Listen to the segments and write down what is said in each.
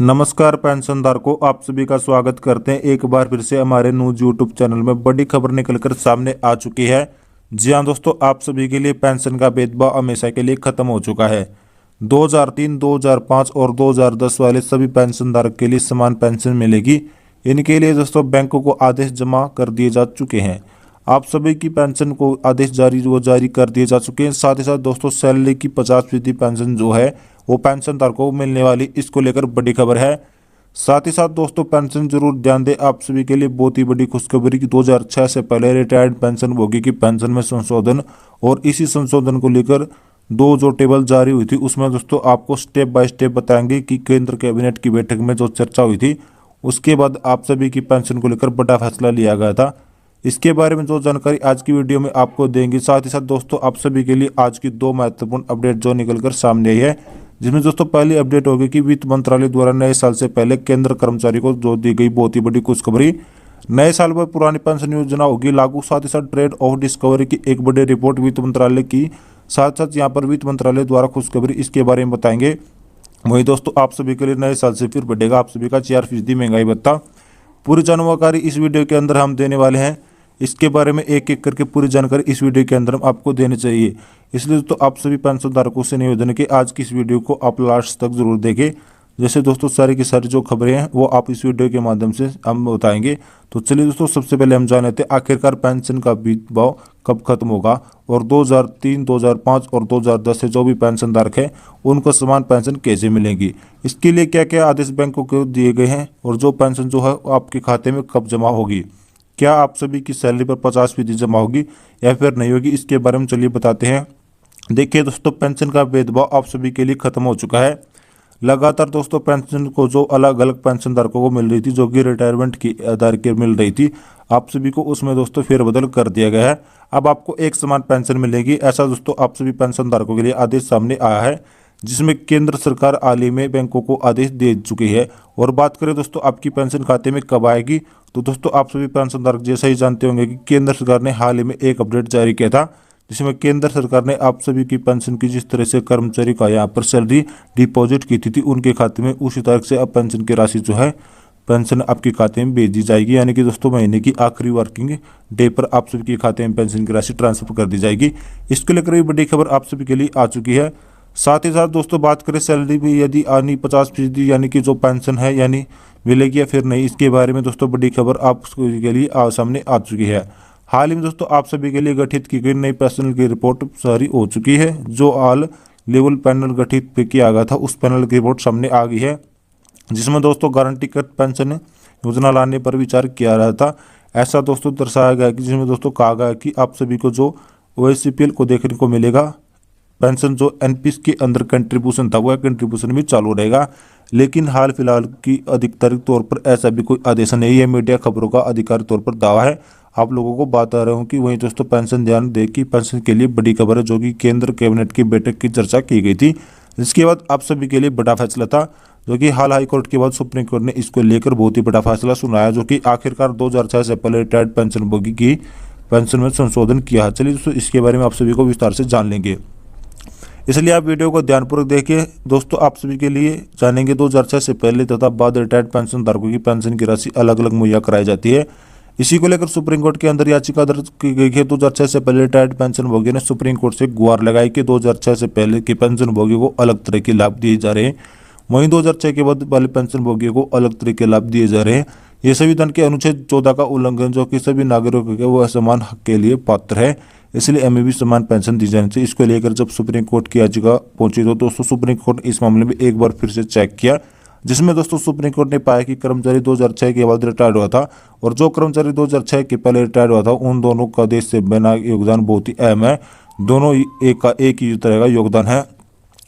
नमस्कार पेंशनधारकों, आप सभी का स्वागत करते हैं एक बार फिर से हमारे न्यूज यूट्यूब चैनल में। बड़ी खबर निकलकर सामने आ चुकी है। जी हां दोस्तों, आप सभी के लिए पेंशन का भेदभाव हमेशा के लिए खत्म हो चुका है। 2003, 2005 और 2010 वाले सभी पेंशनधारक के लिए समान पेंशन मिलेगी। इनके लिए दोस्तों बैंकों को आदेश जमा कर दिए जा चुके हैं। आप सभी की पेंशन को आदेश जारी कर दिए जा चुके हैं। साथ ही साथ दोस्तों सैलरी की 50% पेंशन जो है वो पेंशन धारकों को मिलने वाली, इसको लेकर बड़ी खबर है। साथ ही साथ दोस्तों पेंशन जरूर ध्यान दें, आप सभी के लिए बहुत ही बड़ी खुशखबरी की 2006 से पहले रिटायर्ड पेंशन भोगी की पेंशन में संशोधन, और इसी संशोधन को लेकर दो जो टेबल जारी हुई थी उसमें दोस्तों आपको स्टेप बाय स्टेप बताएंगे कि केंद्र कैबिनेट की बैठक में जो चर्चा हुई थी उसके बाद आप सभी की पेंशन को लेकर बड़ा फैसला लिया गया था। इसके बारे में जो जानकारी आज की वीडियो में आपको देंगे। साथ ही साथ दोस्तों आप सभी के लिए आज की दो महत्वपूर्ण अपडेट जो निकलकर सामने आई है, जिसमें दोस्तों पहली अपडेट होगी कि वित्त मंत्रालय द्वारा नए साल से पहले केंद्र कर्मचारी को जो दी गई बहुत ही बड़ी खुशखबरी। नए साल पर पुरानी पेंशन योजना होगी लागू। साथ ही साथ ट्रेड ऑफ डिस्कवरी की एक बड़ी रिपोर्ट वित्त मंत्रालय की। साथ साथ यहाँ पर वित्त मंत्रालय द्वारा खुशखबरी, इसके बारे में बताएंगे। वही दोस्तों आप सभी के लिए नए साल से फिर बढ़ेगा आप सभी का 4% महंगाई भत्ता। पूरी जानकारी इस वीडियो के अंदर हम देने वाले हैं। इसके बारे में एक एक करके पूरी जानकारी इस वीडियो के अंदर हम आपको देनी चाहिए। इसलिए दोस्तों आप सभी पेंशन धारकों से निवेदन है कि आज की इस वीडियो को आप लास्ट तक जरूर देखें। जैसे दोस्तों सारी की सारी जो खबरें हैं वो आप इस वीडियो के माध्यम से हम बताएंगे। तो चलिए दोस्तों सबसे पहले हम जान लेते हैं आखिरकार पेंशन का भेदभाव कब खत्म होगा, और 2003, 2005 और 2010 से जो भी पेंशन धारक है उनको समान पेंशन कैसे मिलेगी, इसके लिए क्या क्या आदेश बैंकों को दिए गए हैं, और जो पेंशन जो है आपके खाते में कब जमा होगी, क्या आप सभी की सैलरी पर 50% जमा होगी या फिर नहीं होगी, इसके बारे में चलिए बताते हैं। देखिए दोस्तों पेंशन का भेदभाव आप सभी के लिए खत्म हो चुका है। लगातार दोस्तों पेंशन को जो अलग अलग पेंशन धारकों को मिल रही थी, जो कि रिटायरमेंट की आधार के मिल रही थी, आप सभी को उसमें दोस्तों फेरबदल कर दिया गया है। अब आपको एक समान पेंशन मिलेगी, ऐसा दोस्तों आप सभी पेंशन धारकों के लिए आदेश सामने आया है, जिसमें केंद्र सरकार हाल ही में बैंकों को आदेश दे चुकी है। और बात करें दोस्तों आपकी पेंशन खाते में कब आएगी, तो दोस्तों आप सभी पेंशन धारक जैसा ही जानते होंगे कि केंद्र सरकार ने हाल ही में एक अपडेट जारी किया था, जिसमें केंद्र सरकार ने आप सभी की पेंशन की जिस तरह से कर्मचारी का यहाँ पर सैलरी डिपॉजिट की थी उनके खाते में, उसी तारीख से अब पेंशन की राशि जो है पेंशन आपके खाते में भेज दी जाएगी। यानी कि दोस्तों महीने की आखिरी वर्किंग डे पर आप सभी के खाते में पेंशन की राशि ट्रांसफर कर दी जाएगी। इसको लेकर भी बड़ी खबर आप सभी के लिए आ चुकी है। साथ ही साथ दोस्तों बात करें सैलरी भी यदि आनी 50% यानी कि जो पेंशन है यानी मिलेगी या फिर नहीं, इसके बारे में दोस्तों बड़ी खबर आप के लिए सामने आ चुकी है। हाल ही में दोस्तों आप सभी के लिए गठित की गई नई पेंशन की रिपोर्ट जारी हो चुकी है। जो ऑल लेवल पैनल गठित किया गया था उस पैनल की रिपोर्ट सामने आ गई है, जिसमें दोस्तों गारंटी कट पेंशन योजना लाने पर विचार किया रहा था। ऐसा दोस्तों दर्शाया गया कि जिसमें दोस्तों कहा गया कि आप सभी को जो OACPL को देखने को मिलेगा, पेंशन जो एनपीएस के अंदर कंट्रीब्यूशन था वह कंट्रीब्यूशन भी चालू रहेगा। लेकिन हाल फिलहाल की आधिकारिक तौर पर ऐसा भी कोई आदेश नहीं है, मीडिया खबरों का आधिकारिक तौर पर दावा है। आप लोगों को बता रहा हूँ कि वहीं दोस्तों पेंशन ध्यान दे कि पेंशन के लिए बड़ी खबर है, जो कि केंद्र कैबिनेट की बैठक की चर्चा की गई थी। इसके बाद आप सभी के लिए बड़ा फैसला था, जो कि हाल हाई कोर्ट के बाद सुप्रीम कोर्ट ने इसको लेकर बहुत ही बड़ा फैसला सुनाया, जो कि आखिरकार 2006 से पहले रिटायर्ड पेंशन भोगी की पेंशन में संशोधन किया है। चलिए दोस्तों इसके बारे में आप सभी को विस्तार से जान लेंगे, इसलिए आप वीडियो को ध्यानपूर्वक देखिए। दोस्तों आप सभी के लिए जानेंगे 2006 से पहले तथा बाद रिटायर्ड पेंशन धारकों की पेंशन की राशि अलग अलग मुहैया कराई जाती है। इसी को लेकर सुप्रीम कोर्ट के अंदर याचिका दर्ज की गई है। 2006 से पहले रिटायर्ड पेंशन भोगी ने सुप्रीम कोर्ट से गुहार लगाई कि 2006 से पहले के पेंशन भोगी को अलग तरह के लाभ दिए जा रहे हैं, वहीं 2006 के बाद वाले पेंशन भोगियों को अलग तरह के लाभ दिए जा रहे हैं। ये संविधान के अनुच्छेद 14 का उल्लंघन, जो कि सभी नागरिकों के वह समान हक के लिए पात्र है, इसलिए हमें भी समान पेंशन दी जानी चाहिए। इसको लेकर जब सुप्रीम कोर्ट की याचिका पहुंची तो दोस्तों सुप्रीम कोर्ट इस मामले में एक बार फिर से चेक किया, जिसमें दोस्तों सुप्रीम कोर्ट ने पाया कि कर्मचारी 2006 के बाद रिटायर्ड हुआ था और जो कर्मचारी 2006 के पहले रिटायर्ड हुआ था उन दोनों का देश से बना योगदान बहुत ही अहम है। दोनों एक ही तरह का योगदान है,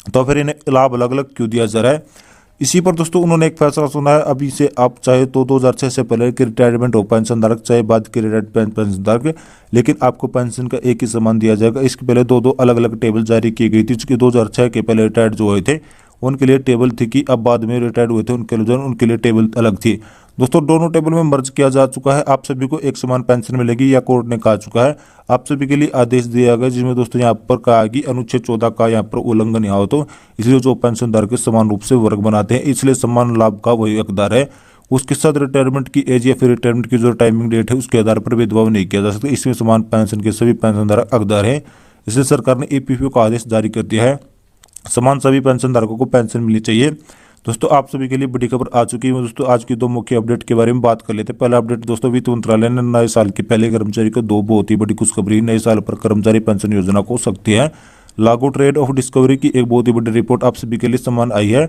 तो फिर इन्हें लाभ अलग अलग क्यों दिया जा रहा है। इसी पर दोस्तों उन्होंने एक फैसला सुना है। अभी से आप चाहे तो 2006 से पहले के रिटायरमेंट हो पेंशन धारक, चाहे बाद के रिटायर्ड पेंशन धारक, लेकिन आपको पेंशन का एक ही समान दिया जाएगा। इसके पहले दो अलग अलग टेबल जारी की गई थी, चूंकि 2006 के पहले रिटायर्ड जो हुए थे उनके लिए टेबल थी कि अब बाद में रिटायर्ड हुए थे उनके लिए टेबल अलग थी। दोस्तों दोनों टेबल में मर्ज किया जा चुका है, आप सभी को एक समान पेंशन मिलेगी, या कोर्ट ने कहा चुका है। आप सभी के लिए आदेश दिया गया जिसमें दोस्तों यहाँ पर कहा कि अनुच्छेद 14 का यहाँ पर उल्लंघन यहाँ हो तो इसलिए जो पेंशनधारक के समान रूप से वर्ग बनाते हैं, इसलिए समान लाभ का वही हकदार है। उसके साथ रिटायरमेंट की एज या फिर रिटायरमेंट की जो टाइमिंग डेट है उसके आधार पर भेदभाव नहीं किया जा सकता। इसमें समान पेंशन के सभी पेंशनधारक हकदार हैं। इसलिए सरकार ने ईपीएफओ का आदेश जारी कर दिया है, समान सभी पेंशनधारकों को पेंशन मिलनी चाहिए। दोस्तों आप सभी के लिए बड़ी खबर आ चुकी है। दोस्तों आज की दो मुख्य अपडेट के बारे में बात कर लेते हैं। पहला अपडेट दोस्तों, वित्त मंत्रालय ने नए साल के पहले कर्मचारी को दो बहुत ही बड़ी खुशखबरी, नए साल पर कर्मचारी पेंशन योजना को सकती है लागू। ट्रेड ऑफ डिस्कवरी की एक बहुत ही बड़ी रिपोर्ट आप सभी के लिए सामान आई है,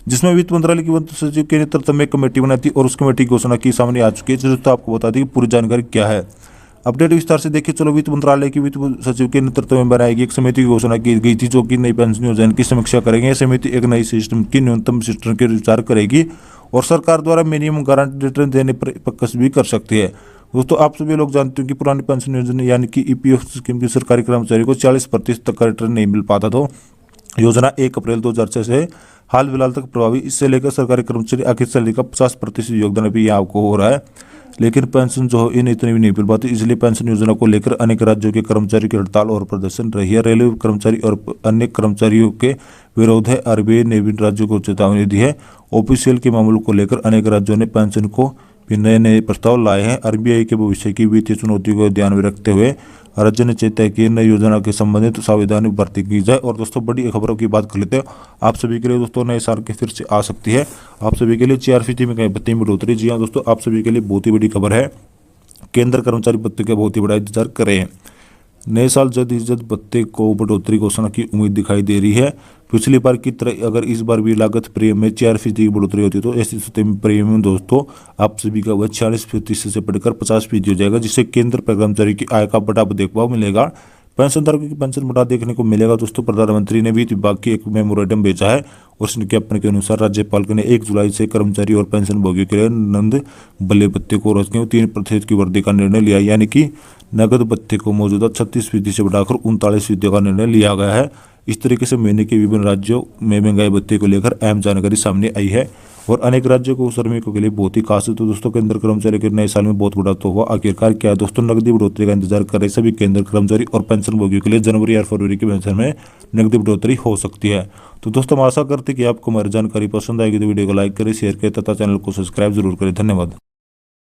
जिसमें वित्त मंत्रालय की मंत्री सचिव के नेतृत्व में कमेटी बनाई थी और उस कमेटी की घोषणा की सामने आ चुकी है। दोस्तों आपको बता दें कि पूरी जानकारी क्या है, अपडेट विस्तार से देखिए। चलो, वित्त मंत्रालय की वित्त सचिव के नेतृत्व में बनाई गई एक समिति की घोषणा की गई थी, जो कि नई पेंशन योजना की समीक्षा करेंगे। यह समिति एक नई सिस्टम की न्यूनतम सिस्टम के विचार करेगी और सरकार द्वारा मिनिमम गारंटी रिटर्न देने पर पक्ष भी कर सकती है। दोस्तों आप सभी लोग जानते हो कि पुरानी पेंशन योजना यानी कि ईपीएफ स्कीम की सरकारी कर्मचारी को 40% तक का रिटर्न नहीं मिल पाता था। योजना 1 अप्रैल 2006 से हाल फिलहाल तक प्रभावी। इससे लेकर सरकारी कर्मचारी आखिर सैलरी का 50% योगदान भी यहाँ आपको हो रहा है, लेकिन पेंशन जो है इन इतनी भी नहीं मिल पाती। इसलिए पेंशन योजना को लेकर अनेक राज्यों के कर्मचारी की हड़ताल और प्रदर्शन रही है। रेलवे कर्मचारी और अन्य कर्मचारियों के विरोध है। आरबीआई ने भी राज्यों को चेतावनी दी है। ओपीसीएल के मामलों को लेकर अनेक राज्यों ने पेंशन को भी नए नए प्रस्ताव लाए हैं। आरबीआई के भविष्य की वित्तीय चुनौतियों को ध्यान में रखते हुए राज्य ने चेताया कि नई योजना के संबंधित सावधानी भर्ती की जाए। और दोस्तों बड़ी खबरों की बात कर लेते हैं आप सभी के लिए। दोस्तों नए साल के फिर से आ सकती है आप सभी के लिए 4% में कहीं भत्ते में बढ़ोतरी। जी हाँ दोस्तों, आप सभी के लिए बहुत ही बड़ी खबर है। केंद्र कर्मचारी भत्ते का बहुत ही बड़ा इंतजार कर रहे हैं। नए साल जल्द ही जल्द भत्ते को बढ़ोतरी घोषणा की उम्मीद दिखाई दे रही है। पिछली बार की तरह अगर इस बार भी लागत प्रीमियम में 4% की बढ़ोतरी होती है तो ऐसी स्थिति में प्रीमियम दोस्तों आप सभी का वह 40% से बढ़कर 50% हो जाएगा, जिससे केंद्र पर कर्मचारी की आय का बड़ा देखभाव मिलेगा। पेंशनधारकों की पेंशन बढ़ा देखने को मिलेगा। दोस्तों प्रधानमंत्री ने वित्त विभाग की एक मेमोरेंडम भेजा है और इस ज्ञापन के अनुसार राज्यपाल ने 1 जुलाई से कर्मचारी और पेंशन भोगियों के लिए नंद बल्ले भत्ते को रोकने 3% की वृद्धि का निर्णय लिया, यानी कि नगद भत्ते को मौजूदा 36% से बढ़ाकर 39% का निर्णय लिया गया है। इस तरीके से महीने के विभिन्न राज्यों में महंगाई भत्ते को लेकर अहम जानकारी सामने आई है और अनेक राज्यों को श्रमिकों के लिए बहुत ही खास है। तो दोस्तों केंद्र कर्मचारी के नए साल में बहुत बड़ा तो हुआ। आखिरकार क्या है दोस्तों, नकदी बढ़ोतरी का इंतजार कर रहे सभी केंद्र कर्मचारी और पेंशन भोगियों के लिए जनवरी और फरवरी की पेंशन में नकदी बढ़ोतरी हो सकती है। तो दोस्तों हम आशा करते हैं कि आपको हमारी जानकारी पसंद आएगी, तो वीडियो को लाइक करें, शेयर करें तथा चैनल को सब्सक्राइब जरूर करें। धन्यवाद।